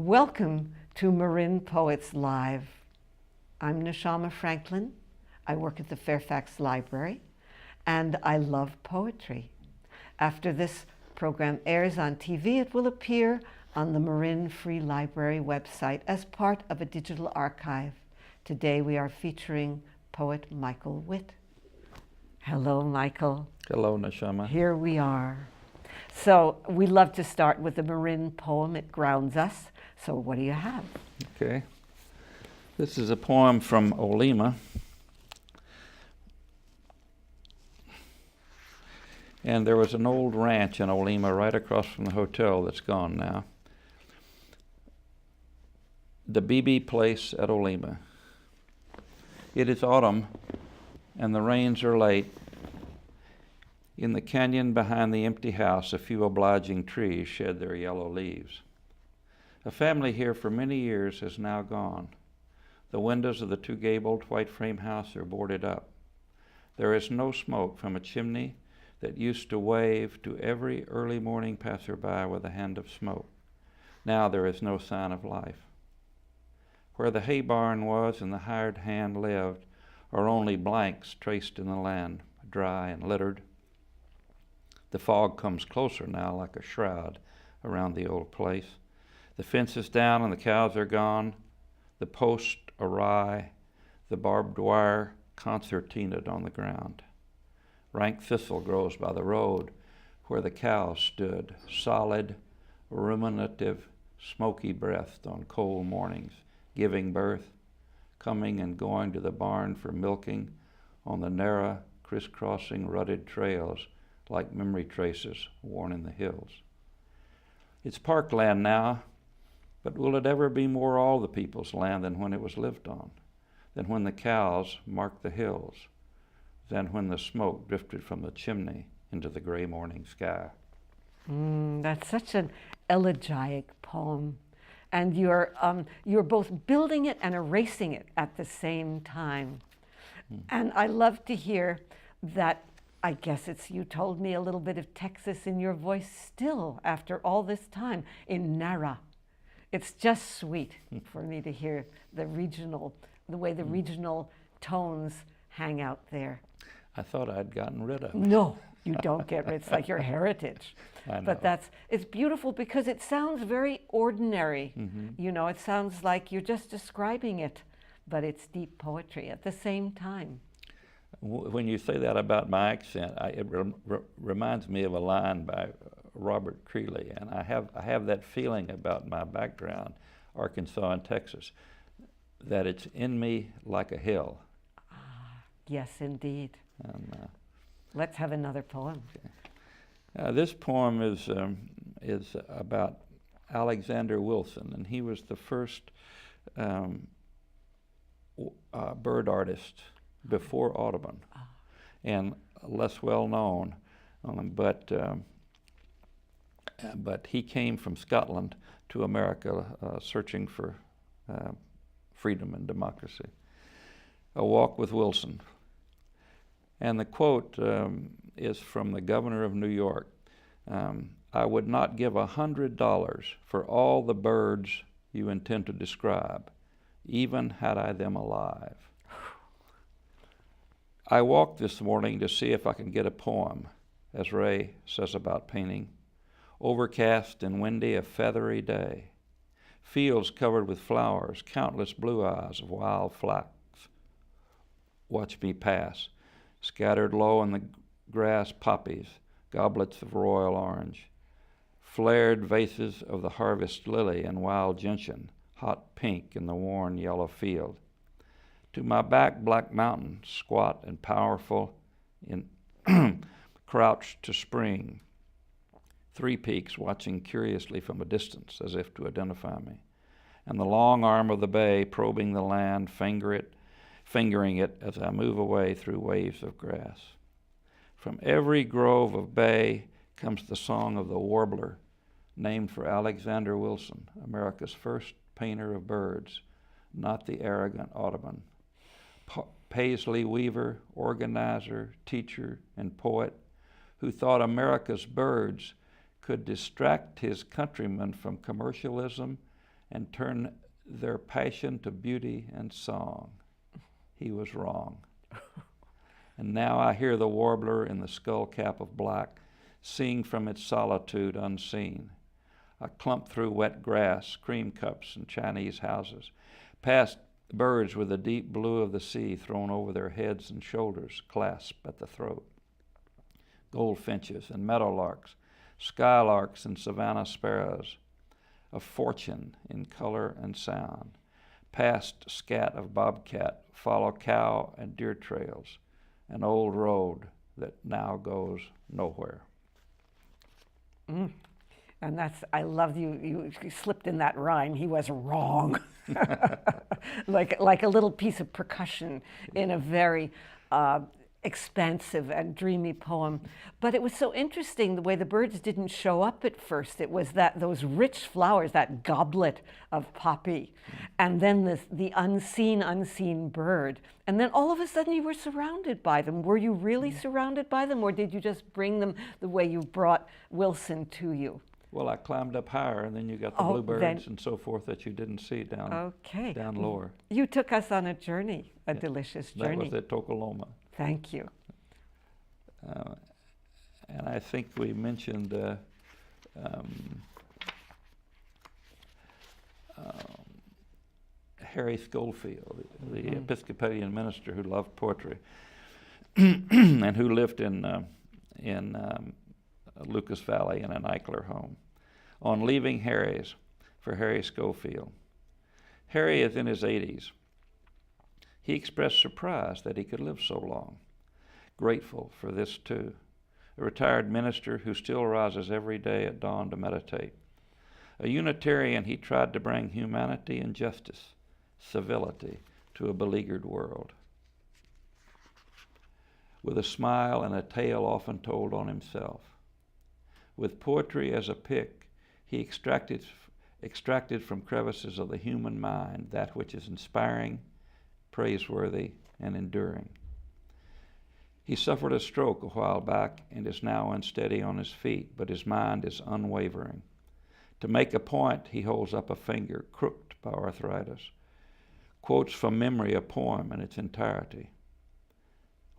Welcome to Marin Poets Live. I'm Neshama Franklin. I work at the Fairfax Library, and I love poetry. After this program airs on TV, it will appear on the Marin Free Library website as part of a digital archive. Today we are featuring poet Michael Whitt. Hello, Michael. Hello, Neshama. Here we are. So we love to start with the Marin poem. It grounds us. So what do you have? Okay. This is a poem from Olema. And there was an old ranch in Olema right across from the hotel that's gone now. The BB place at Olema. It is autumn, and the rains are late. In the canyon behind the empty house, a few obliging trees shed their yellow leaves. A family here for many years has now gone. The windows of the two-gabled white frame house are boarded up. There is no smoke from a chimney that used to wave to every early morning passerby with a hand of smoke. Now there is no sign of life. Where the hay barn was and the hired hand lived are only blanks traced in the land, dry and littered. The fog comes closer now like a shroud around the old place. The fence is down and the cows are gone, the post awry, the barbed wire concertinaed on the ground. Rank thistle grows by the road where the cows stood, solid, ruminative, smoky breathed on cold mornings, giving birth, coming and going to the barn for milking on the narrow, crisscrossing, rutted trails like memory traces worn in the hills. It's parkland now, but will it ever be more all the people's land than when it was lived on, than when the cows marked the hills, than when the smoke drifted from the chimney into the gray morning sky? That's such an elegiac poem. And you're both building it and erasing it at the same time. And I love to hear that. I guess you told me a little bit of Texas in your voice still after all this time in Nara. It's just sweet for me to hear the way the regional tones hang out there. I thought I'd gotten rid of it. No, you don't get rid. It's like your heritage. I know. But it's beautiful because it sounds very ordinary. You know, it sounds like you're just describing it, but it's deep poetry at the same time. When you say that about my accent, it reminds me of a line by Robert Creeley, and I have that feeling about my background, Arkansas and Texas, that it's in me like a hill. Yes, indeed. And, let's have another poem. Okay. This poem is about Alexander Wilson, and he was the first bird artist before Audubon, and less well known, but he came from Scotland to America searching for freedom and democracy. A Walk with Wilson. And the quote is from the governor of New York. I would not give $100 for all the birds you intend to describe, even had I them alive. I walked this morning to see if I can get a poem, as Ray says about painting. Overcast and windy, a feathery day. Fields covered with flowers, countless blue eyes of wild flax. Watch me pass. Scattered low in the grass, poppies, goblets of royal orange. Flared vases of the harvest lily and wild gentian, hot pink in the worn yellow field. To my back, Black Mountain, squat and powerful, crouched to spring. Three peaks watching curiously from a distance as if to identify me. And the long arm of the bay probing the land, fingering it as I move away through waves of grass. From every grove of bay comes the song of the warbler, named for Alexander Wilson, America's first painter of birds, not the arrogant Audubon. Paisley weaver, organizer, teacher, and poet, who thought America's birds could distract his countrymen from commercialism and turn their passion to beauty and song. He was wrong. And now I hear the warbler in the skull cap of black sing from its solitude unseen. I clump through wet grass, cream cups, and Chinese houses, past birds with the deep blue of the sea thrown over their heads and shoulders, clasped at the throat. Goldfinches and meadowlarks, skylarks and savanna sparrows, of fortune in color and sound. Past scat of bobcat, follow cow and deer trails, an old road that now goes nowhere. And that's, I love you slipped in that rhyme. He was wrong. like a little piece of percussion in a very expansive and dreamy poem. But it was so interesting the way the birds didn't show up at first. It was that those rich flowers, that goblet of poppy, and then the unseen bird. And then all of a sudden you were surrounded by them. Were you really surrounded by them, or did you just bring them the way you brought Wilson to you? Well, I climbed up higher, and then you got the bluebirds and so forth that you didn't see down lower. You took us on a journey, a delicious journey. That was at Tokoloma. Thank you. And I think we mentioned Harry Schofield, the Episcopalian minister who loved poetry and who lived in Lucas Valley in an Eichler home. On leaving Harry's for Harry Schofield. Harry is in his 80s. He expressed surprise that he could live so long. Grateful for this too. A retired minister who still rises every day at dawn to meditate. A Unitarian, he tried to bring humanity and justice, civility to a beleaguered world. With a smile and a tale often told on himself. With poetry as a pick, he extracted from crevices of the human mind that which is inspiring, praiseworthy, and enduring. He suffered a stroke a while back and is now unsteady on his feet, but his mind is unwavering. To make a point, he holds up a finger crooked by arthritis, quotes from memory a poem in its entirety.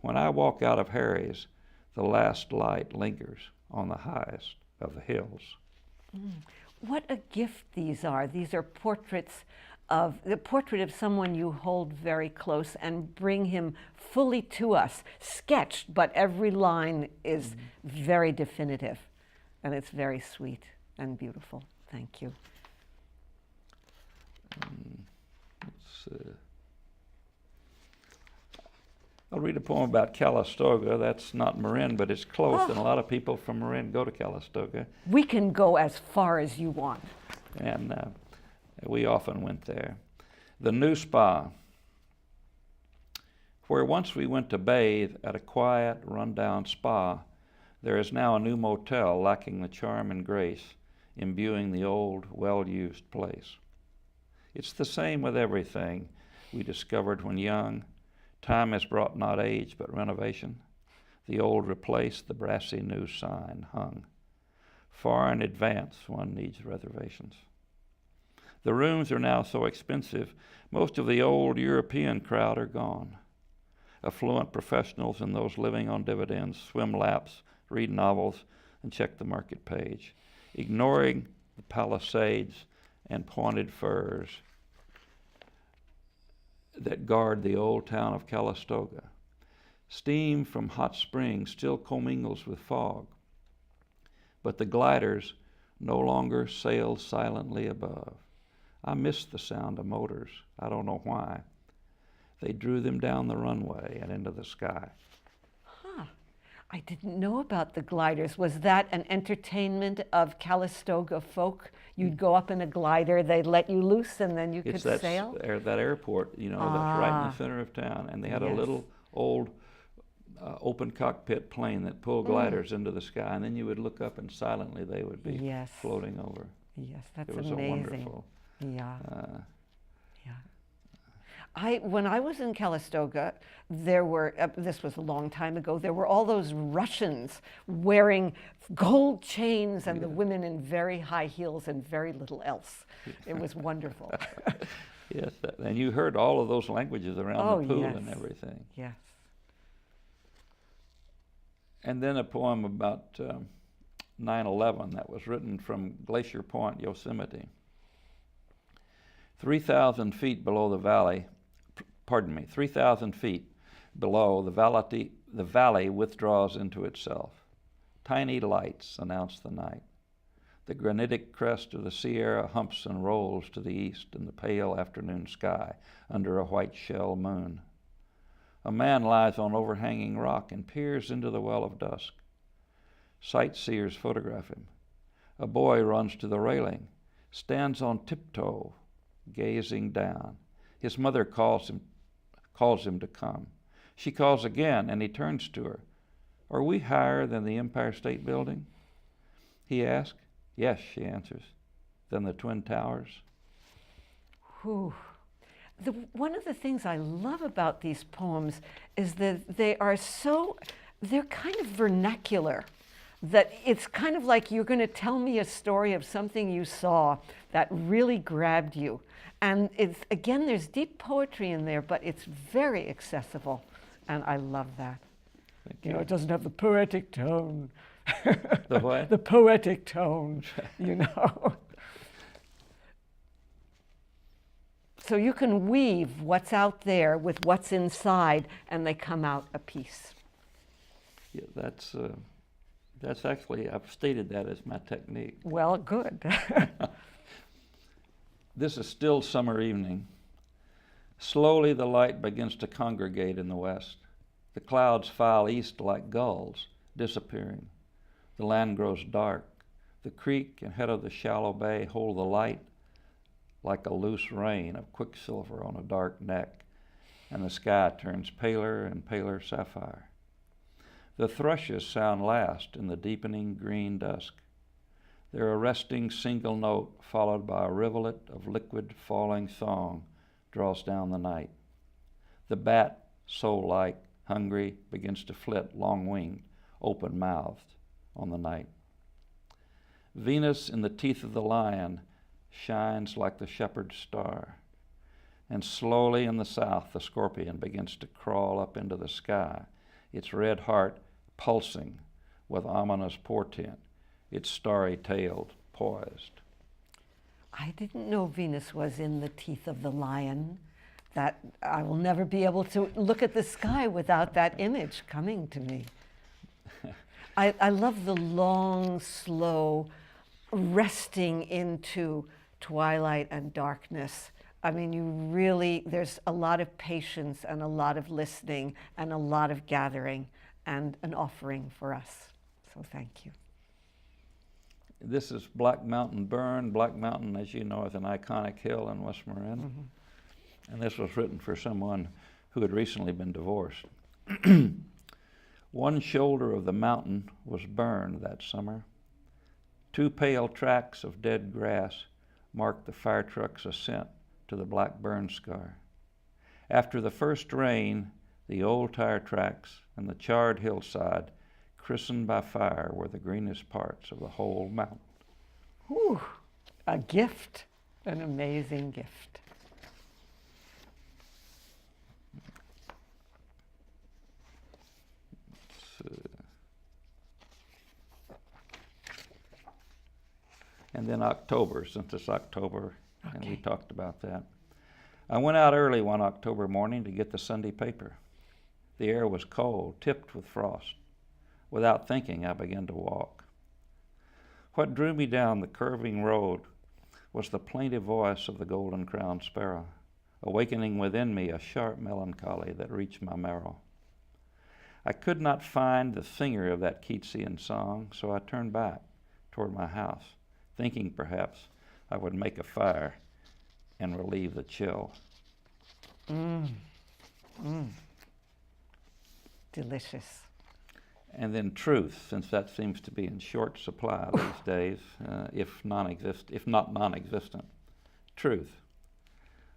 When I walk out of Harry's, the last light lingers on the highest of the hills. What a gift these are. These are portraits of the portrait of someone you hold very close and bring him fully to us, sketched, but every line is very definitive, and it's very sweet and beautiful. Thank you. I'll read a poem about Calistoga. That's not Marin, but it's close, and a lot of people from Marin go to Calistoga. We can go as far as you want. And we often went there. The new spa, where once we went to bathe at a quiet, run-down spa, there is now a new motel lacking the charm and grace, imbuing the old, well-used place. It's the same with everything we discovered when young. Time has brought not age, but renovation. The old replaced, the brassy new sign hung. Far in advance, one needs reservations. The rooms are now so expensive, most of the old European crowd are gone. Affluent professionals and those living on dividends swim laps, read novels, and check the market page, ignoring the palisades and pointed firs that guard the old town of Calistoga. Steam from hot springs still commingles with fog, but the gliders no longer sail silently above. I miss the sound of motors. I don't know why. They drew them down the runway and into the sky. I didn't know about the gliders. Was that an entertainment of Calistoga folk? You'd go up in a glider, they'd let you loose, and then you could sail? It's that airport, that's right in the center of town. And they had a little old open cockpit plane that pulled gliders into the sky, and then you would look up and silently they would be floating over. Yes, that's it was amazing. A wonderful. Yeah. When I was in Calistoga, there were, this was a long time ago, there were all those Russians wearing gold chains and the women in very high heels and very little else. It was wonderful. Yes, and you heard all of those languages around the pool yes. and everything. Yes. And then a poem about 9/11 that was written from Glacier Point, Yosemite. 3,000 feet below the valley, 3,000 feet below, the valley withdraws into itself. Tiny lights announce the night. The granitic crest of the Sierra humps and rolls to the east in the pale afternoon sky under a white shell moon. A man lies on overhanging rock and peers into the well of dusk. Sightseers photograph him. A boy runs to the railing, stands on tiptoe, gazing down. His mother calls him to come. She calls again, and he turns to her. "Are we higher than the Empire State Building?" He asks. "Yes," she answers. "Than the Twin Towers?" Whew. One of the things I love about these poems is that they're kind of vernacular. That it's kind of like you're going to tell me a story of something you saw that really grabbed you. And again, there's deep poetry in there, but it's very accessible. And I love that. Thank You know, it doesn't have the poetic tone. The what? The poetic tone, you know. So you can weave what's out there with what's inside, and they come out a piece. Yeah, that's actually, I've stated that as my technique. Well, good. This is still summer evening. Slowly the light begins to congregate in the west. The clouds file east like gulls, disappearing. The land grows dark. The creek and head of the shallow bay hold the light like a loose rain of quicksilver on a dark neck, and the sky turns paler and paler sapphire. The thrushes sound last in the deepening green dusk. Their arresting single note, followed by a rivulet of liquid falling song, draws down the night. The bat, soul-like, hungry, begins to flit, long-winged, open-mouthed, on the night. Venus in the teeth of the lion shines like the shepherd's star, and slowly in the south the scorpion begins to crawl up into the sky, its red heart pulsing with ominous portent, its starry-tailed poised. I didn't know Venus was in the teeth of the lion. That I will never be able to look at the sky without that image coming to me. I love the long, slow resting into twilight and darkness. I mean, there's a lot of patience and a lot of listening and a lot of gathering and an offering for us. So thank you. This is Black Mountain Burn. Black Mountain, as you know, is an iconic hill in West Marin. Mm-hmm. And this was written for someone who had recently been divorced. One shoulder of the mountain was burned that summer. 2 pale tracts of dead grass marked the fire truck's ascent to the black burn scar. After the first rain, the old tire tracks and the charred hillside, christened by fire, were the greenest parts of the whole mountain. Whew, a gift, an amazing gift. And then October, since it's October, okay. And we talked about that. I went out early one October morning to get the Sunday paper. The air was cold, tipped with frost. Without thinking, I began to walk. What drew me down the curving road was the plaintive voice of the golden-crowned sparrow, awakening within me a sharp melancholy that reached my marrow. I could not find the singer of that Keatsian song, so I turned back toward my house, thinking perhaps I would make a fire and relieve the chill. Delicious. And then truth, since that seems to be in short supply these days, if not non-existent. Truth.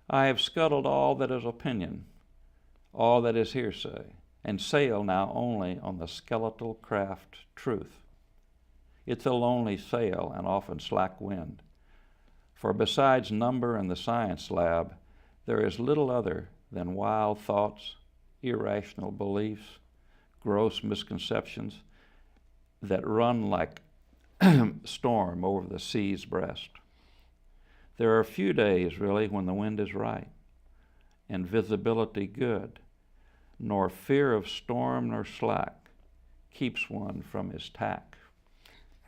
I have scuttled all that is opinion, all that is hearsay, and sail now only on the skeletal craft truth. It's a lonely sail and often slack wind, for besides number and the science lab, there is little other than wild thoughts, irrational beliefs, gross misconceptions that run like storm over the sea's breast. There are few days, really, when the wind is right and visibility good, nor fear of storm nor slack keeps one from his tack.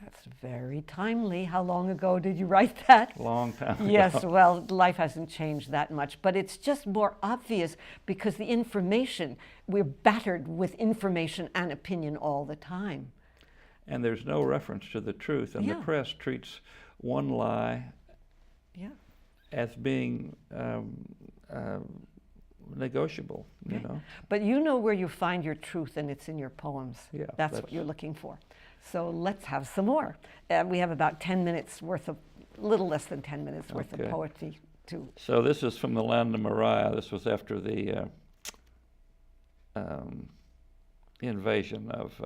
That's very timely. How long ago did you write that? Long time ago. Yes, well, life hasn't changed that much, but it's just more obvious because the information, we're battered with information and opinion all the time. And there's no reference to the truth, and the press treats one lie as being negotiable, you know. But you know where you find your truth, and it's in your poems. Yeah, that's what you're looking for. So let's have some more. We have about 10 minutes worth of, little less than 10 minutes worth of poetry too. So this is from the land of Marin. This was after the invasion of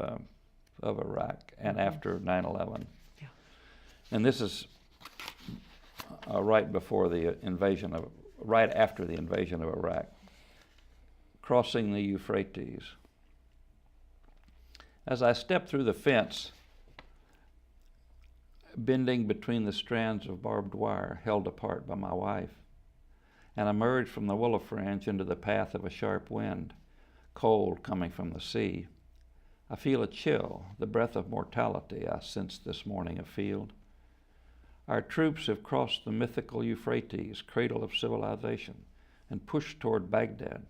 Iraq and after 9/11. Yeah. And this is right after the invasion of Iraq, crossing the Euphrates. As I stepped through the fence, bending between the strands of barbed wire held apart by my wife, and emerged from the willow fringe into the path of a sharp wind, cold coming from the sea, I feel a chill, the breath of mortality I sensed this morning afield. Our troops have crossed the mythical Euphrates, cradle of civilization, and pushed toward Baghdad.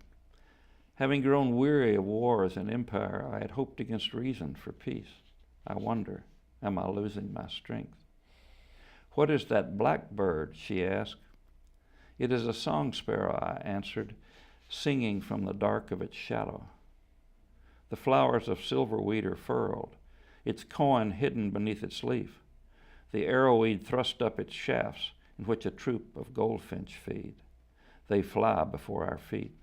Having grown weary of wars and empire, I had hoped against reason for peace. I wonder, am I losing my strength? What is that blackbird, she asked. It is a song sparrow, I answered, singing from the dark of its shadow. The flowers of silverweed are furled, its coin hidden beneath its leaf. The arrowweed thrust up its shafts, in which a troop of goldfinch feed. They fly before our feet.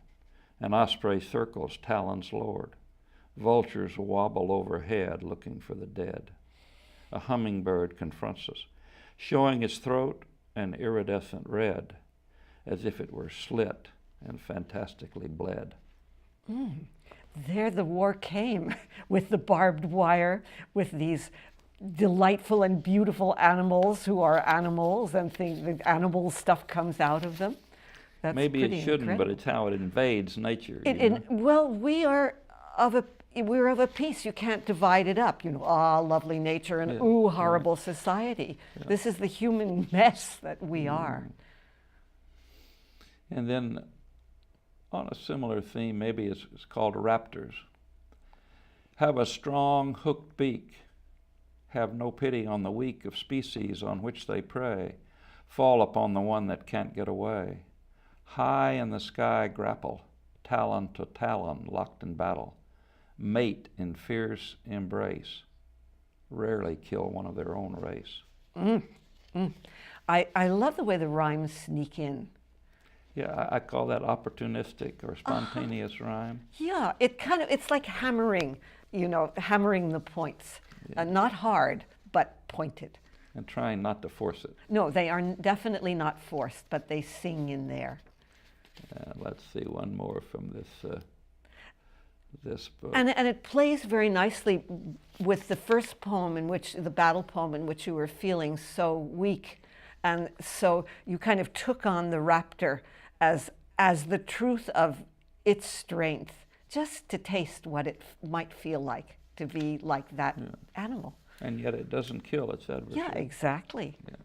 An osprey circles, talons lowered. Vultures wobble overhead, looking for the dead. A hummingbird confronts us, showing its throat an iridescent red, as if it were slit and fantastically bled. There the war came, with the barbed wire, with these delightful and beautiful animals who are animals, and the animal stuff comes out of them. That's Maybe it shouldn't, incredible. but it's how it invades nature. Well, we're of a piece. You can't divide it up. Lovely nature, and horrible society. Yeah. This is the human mess that we are. And then, on a similar theme, maybe it's called raptors. Have a strong hooked beak. Have no pity on the weak of species on which they prey. Fall upon the one that can't get away. High in the sky grapple, talon to talon, locked in battle. Mate in fierce embrace. Rarely kill one of their own race. I love the way the rhymes sneak in. Yeah, I call that opportunistic or spontaneous rhyme. Yeah, it's like hammering, hammering the points. Not hard, but pointed. And trying not to force it. No, they are definitely not forced, but they sing in there. Let's see one more from this book. And it plays very nicely with the first poem, the battle poem, in which you were feeling so weak. And so you kind of took on the raptor as the truth of its strength, just to taste what it might feel like to be like that animal. And yet it doesn't kill its adversary. Yeah, exactly. Yeah.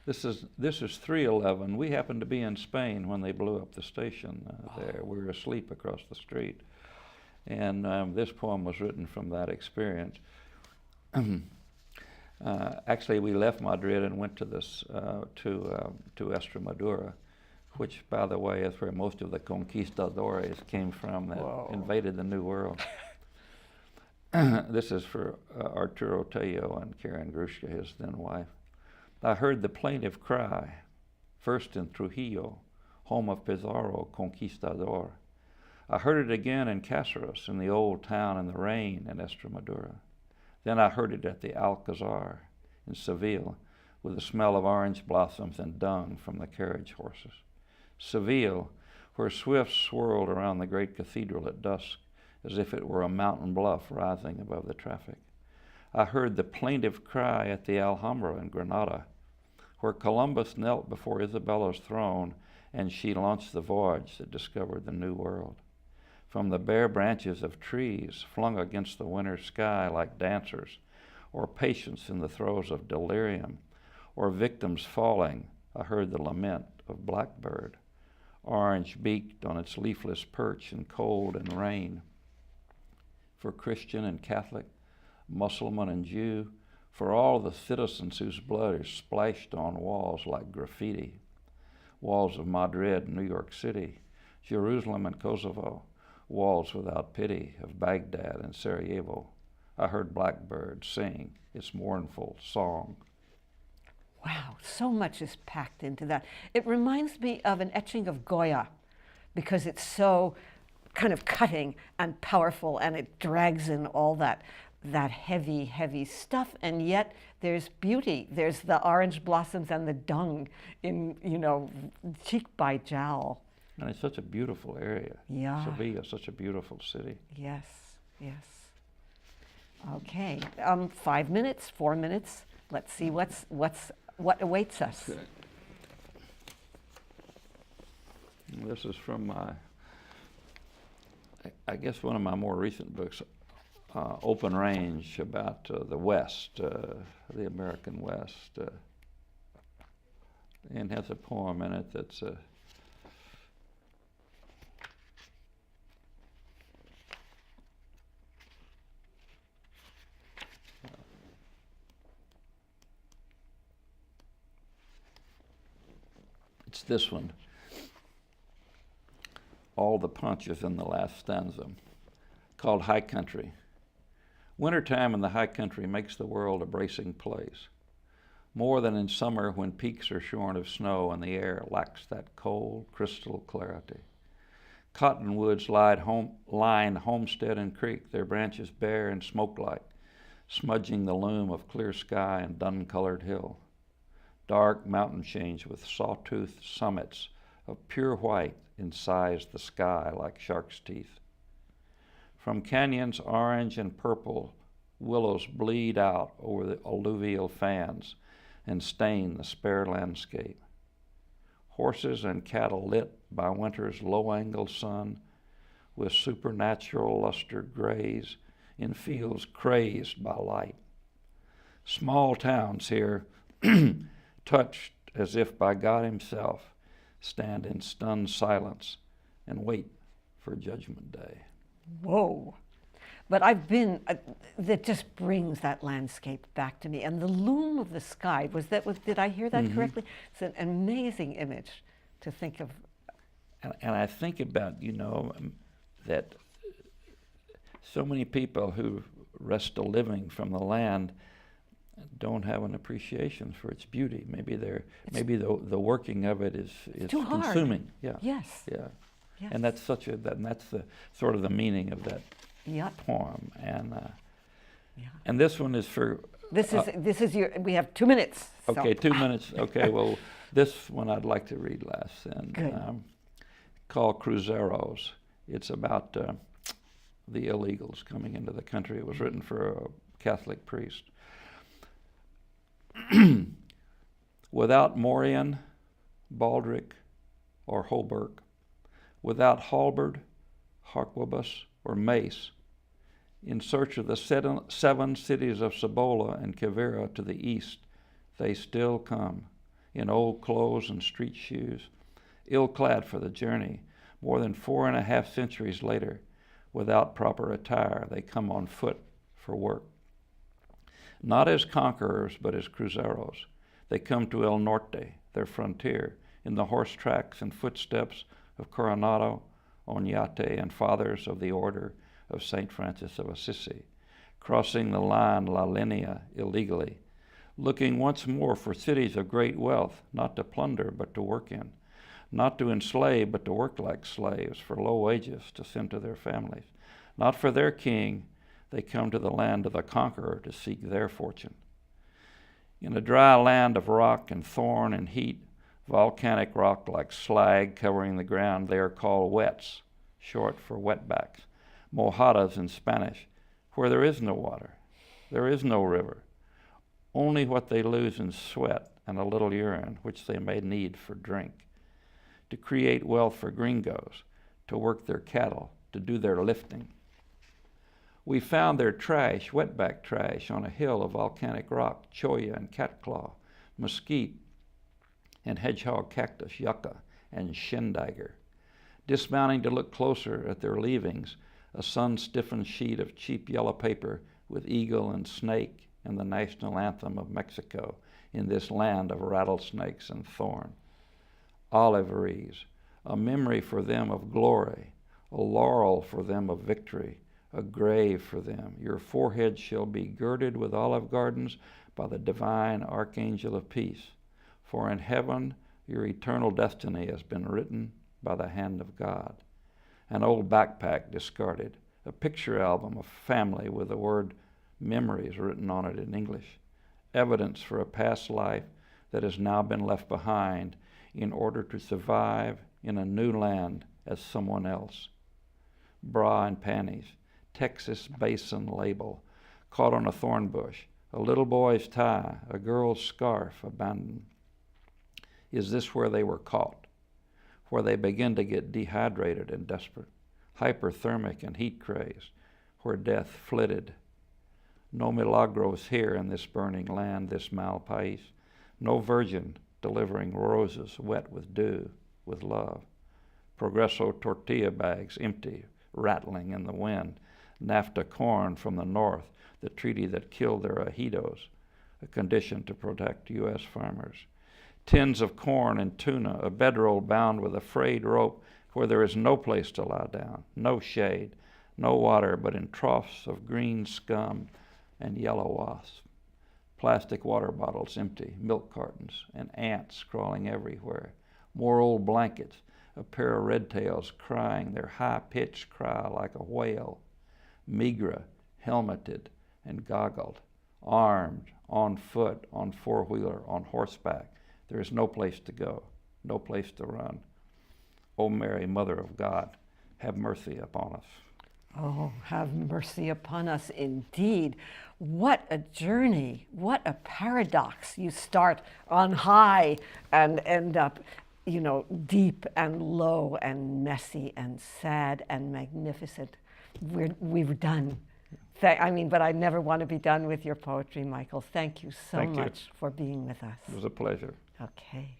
This is 3/11. We happened to be in Spain when they blew up the station there. We were asleep across the street. And this poem was written from that experience. Actually, we left Madrid and went to Extremadura, which, by the way, is where most of the conquistadores came from that invaded the New World. This is for Arturo Tello and Karen Grushka, his then wife. I heard the plaintive cry, first in Trujillo, home of Pizarro Conquistador. I heard it again in Cáceres, in the old town in the rain in Estremadura. Then I heard it at the Alcazar in Seville, with the smell of orange blossoms and dung from the carriage horses. Seville, where swifts swirled around the great cathedral at dusk, as if it were a mountain bluff rising above the traffic. I heard the plaintive cry at the Alhambra in Granada, where Columbus knelt before Isabella's throne and she launched the voyage that discovered the New World. From the bare branches of trees flung against the winter sky like dancers, or patients in the throes of delirium, or victims falling, I heard the lament of blackbird, orange-beaked on its leafless perch in cold and rain. For Christian and Catholic, Mussulman and Jew, for all the citizens whose blood is splashed on walls like graffiti, walls of Madrid, New York City, Jerusalem and Kosovo, walls without pity of Baghdad and Sarajevo, I heard blackbird sing its mournful song. Wow, so much is packed into that. It reminds me of an etching of Goya because it's so kind of cutting and powerful, and it drags in all that heavy, heavy stuff, and yet there's beauty. There's the orange blossoms and the dung in, cheek by jowl. And it's such a beautiful area. Yeah. Sevilla is such a beautiful city. Yes, yes. Okay, 5 minutes, 4 minutes. Let's see what awaits us. Okay. This is from I guess one of my more recent books, Open Range, about the West, the American West. And has a poem in it that's it's this one. All the punch is in the last stanza, called High Country. Wintertime in the high country makes the world a bracing place, more than in summer when peaks are shorn of snow and the air lacks that cold, crystal clarity. Cottonwoods line homestead and creek, their branches bare and smoke-like, smudging the loom of clear sky and dun-colored hill. Dark mountain chains with sawtooth summits of pure white incised the sky like shark's teeth. From canyons orange and purple, willows bleed out over the alluvial fans and stain the spare landscape. Horses and cattle lit by winter's low-angled sun with supernatural luster graze in fields crazed by light. Small towns here, touched as if by God himself, stand in stunned silence and wait for Judgment Day. Whoa. But I've been, that just brings that landscape back to me. And the loom of the sky, did I hear that correctly? It's an amazing image to think of. And I think about, that so many people who wrest a living from the land don't have an appreciation for its beauty. Maybe the working of it is too consuming. Hard. Yeah. Yes. Yeah. Yes. And that's that's the sort of the meaning of that poem. And and this one is for this is your. We have 2 minutes. Okay, so. 2 minutes. Okay, well, this one I'd like to read last, and called Cruzeros. It's about the illegals coming into the country. It was written for a Catholic priest. Without Marin, Baldric, or Holberg, without halberd, harquebus, or mace, in search of the 7 cities of Cibola and Quivira to the east, they still come, in old clothes and street shoes, ill-clad for the journey. More than 4.5 centuries later, without proper attire, they come on foot for work. Not as conquerors, but as cruceros. They come to El Norte, their frontier, in the horse tracks and footsteps of Coronado, Oñate, and fathers of the Order of St. Francis of Assisi, crossing the line La Linea illegally, looking once more for cities of great wealth, not to plunder but to work in, not to enslave, but to work like slaves for low wages to send to their families. Not for their king, they come to the land of the conqueror to seek their fortune. In a dry land of rock and thorn and heat, volcanic rock like slag covering the ground, they are called wets, short for wetbacks, mojadas in Spanish, where there is no water, there is no river, only what they lose in sweat and a little urine, which they may need for drink, to create wealth for gringos, to work their cattle, to do their lifting. We found their trash, wetback trash, on a hill of volcanic rock, cholla and catclaw, mesquite and hedgehog cactus, yucca and shindiger. Dismounting to look closer at their leavings, a sun-stiffened sheet of cheap yellow paper with eagle and snake and the national anthem of Mexico in this land of rattlesnakes and thorn. Olive wreaths, a memory for them of glory, a laurel for them of victory, a grave for them. Your forehead shall be girded with olive gardens by the divine archangel of peace. For in heaven your eternal destiny has been written by the hand of God. An old backpack discarded, a picture album of family with the word memories written on it in English, evidence for a past life that has now been left behind in order to survive in a new land as someone else. Bra and panties, Texas Basin label, caught on a thorn bush, a little boy's tie, a girl's scarf abandoned. Is this where they were caught? Where they begin to get dehydrated and desperate, hyperthermic and heat crazed, where death flitted. No milagros here in this burning land, this mal país. No virgin delivering roses wet with dew, with love. Progresso tortilla bags empty, rattling in the wind. NAFTA corn from the north, the treaty that killed their ejidos, a condition to protect U.S. farmers. Tins of corn and tuna, a bedroll bound with a frayed rope where there is no place to lie down, no shade, no water, but in troughs of green scum and yellow wasps. Plastic water bottles empty, milk cartons, and ants crawling everywhere. More old blankets, a pair of red tails crying their high-pitched cry like a whale. Migra, helmeted and goggled, armed, on foot, on four-wheeler, on horseback. There is no place to go, no place to run. O Mary, Mother of God, have mercy upon us. Oh, have mercy upon us indeed. What a journey, what a paradox. You start on high and end up, deep and low and messy and sad and magnificent. We're done. But I never want to be done with your poetry, Michael. Thank you so much for being with us. It was a pleasure. Okay.